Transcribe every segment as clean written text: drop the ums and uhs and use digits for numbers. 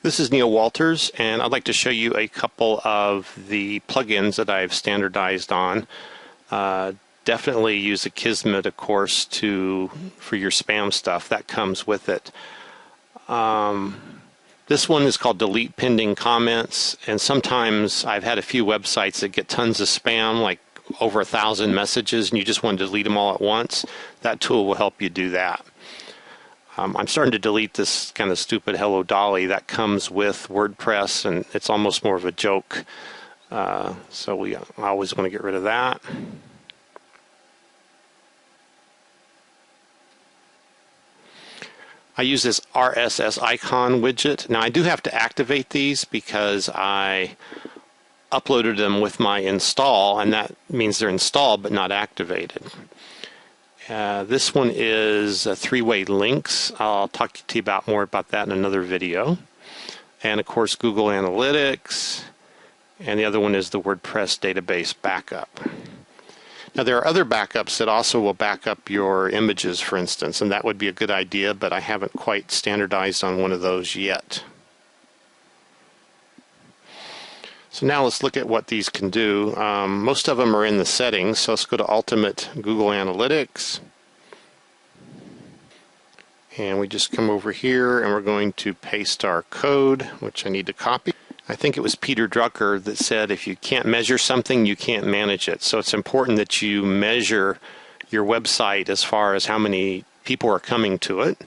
This is Neal Walters, and I'd like to show you a couple of the plugins that I've standardized on. Definitely use Akismet, of course, for your spam stuff. That comes with it. This one is called Delete Pending Comments, and sometimes I've had a few websites that get tons of spam, like over 1,000 messages, and you just want to delete them all at once. That tool will help you do that. I'm starting to delete this kind of stupid Hello Dolly that comes with WordPress, and it's almost more of a joke. So I always want to get rid of that. I use this RSS icon widget. Now I do have to activate these because I uploaded them with my install, and that means they're installed but not activated. This one is three-way links. I'll talk to you more about that in another video. And of course Google Analytics, and the other one is the WordPress database backup. Now there are other backups that also will back up your images, for instance, and that would be a good idea, but I haven't quite standardized on one of those yet. So now let's look at what these can do. Most of them are in the settings, so let's go to Ultimate Google Analytics. And we just come over here and we're going to paste our code, which I need to copy. I think it was Peter Drucker that said if you can't measure something, you can't manage it. So it's important that you measure your website as far as how many people are coming to it.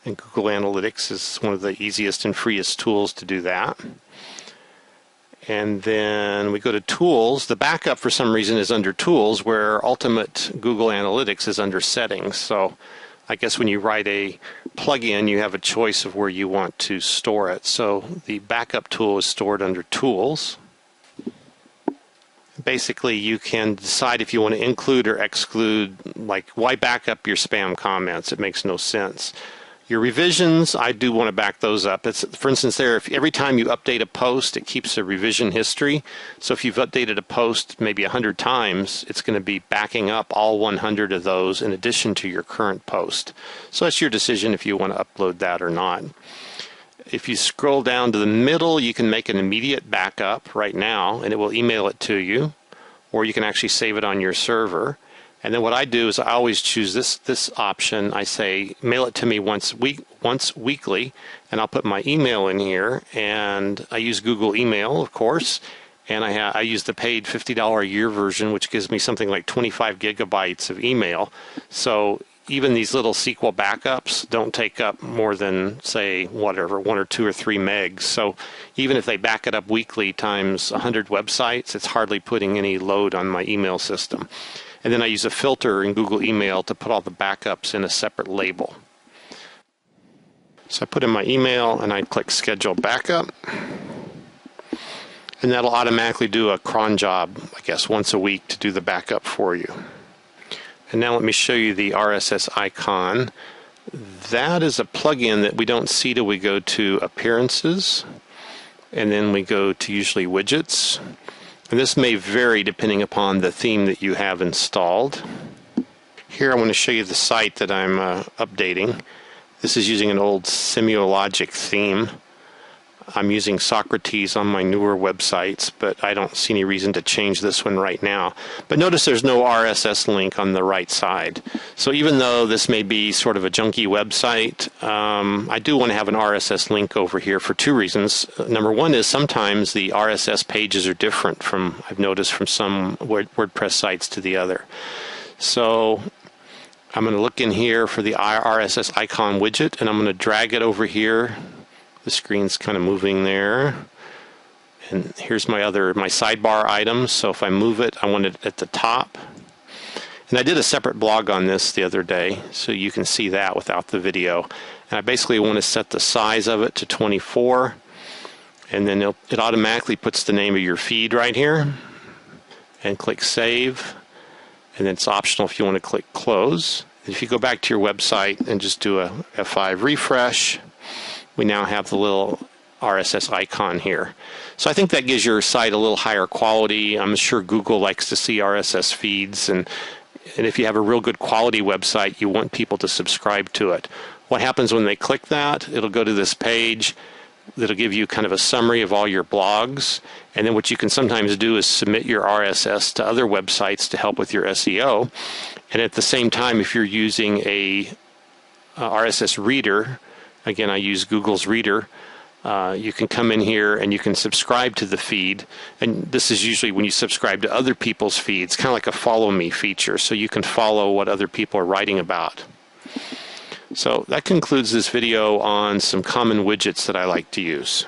And Google Analytics is one of the easiest and freest tools to do that. And then we go to Tools. The backup for some reason is under Tools, where Ultimate Google Analytics is under Settings. So I guess when you write a plugin, you have a choice of where you want to store it. So the backup tool is stored under Tools. Basically, you can decide if you want to include or exclude, like, why back up your spam comments? It makes no sense. Your revisions, I do want to back those up. It's, for instance, if every time you update a post, it keeps a revision history. So if you've updated a post maybe 100 times, it's going to be backing up all 100 of those in addition to your current post. So that's your decision if you want to upload that or not. If you scroll down to the middle, you can make an immediate backup right now, and it will email it to you, or you can actually save it on your server. And then what I do is I always choose this option. I say mail it to me once weekly, and I'll put my email in here. And I use Google Email, of course, and I use the paid $50 a year version, which gives me something like 25 gigabytes of email. So even these little SQL backups don't take up more than, say, whatever, 1 or 2 or 3 megs. So even if they back it up weekly times 100 websites, it's hardly putting any load on my email system. And then I use a filter in Google Email to put all the backups in a separate label. So I put in my email and I click Schedule Backup. And that'll automatically do a cron job, I guess, once a week to do the backup for you. And now let me show you the RSS icon. That is a plugin that we don't see till we go to Appearances. And then we go to usually Widgets. And this may vary depending upon the theme that you have installed. Here I want to show you the site that I'm updating. This is using an old Semiologic theme. I'm using Socrates on my newer websites, but I don't see any reason to change this one right now. But notice there's no RSS link on the right side. So even though this may be sort of a junky website, I do want to have an RSS link over here for 2 reasons. Number one is sometimes the RSS pages are different from, I've noticed, from some WordPress sites to the other. So I'm going to look in here for the RSS icon widget, and I'm going to drag it over here. The screen's kind of moving there. And here's my sidebar items. So if I move it, I want it at the top. And I did a separate blog on this the other day, so you can see that without the video. And I basically want to set the size of it to 24. And then it automatically puts the name of your feed right here. And click Save. And then it's optional if you want to click Close. If you go back to your website and just do a F5 refresh, we now have the little RSS icon here. So I think that gives your site a little higher quality. I'm sure Google likes to see RSS feeds, and if you have a real good quality website, you want people to subscribe to it. What happens when they click that? It'll go to this page, that'll give you kind of a summary of all your blogs. And then what you can sometimes do is submit your RSS to other websites to help with your SEO. And at the same time, if you're using a RSS reader, again, I use Google's Reader, you can come in here and you can subscribe to the feed. And this is usually when you subscribe to other people's feeds, kind of like a follow me feature, so you can follow what other people are writing about. So that concludes this video on some common widgets that I like to use.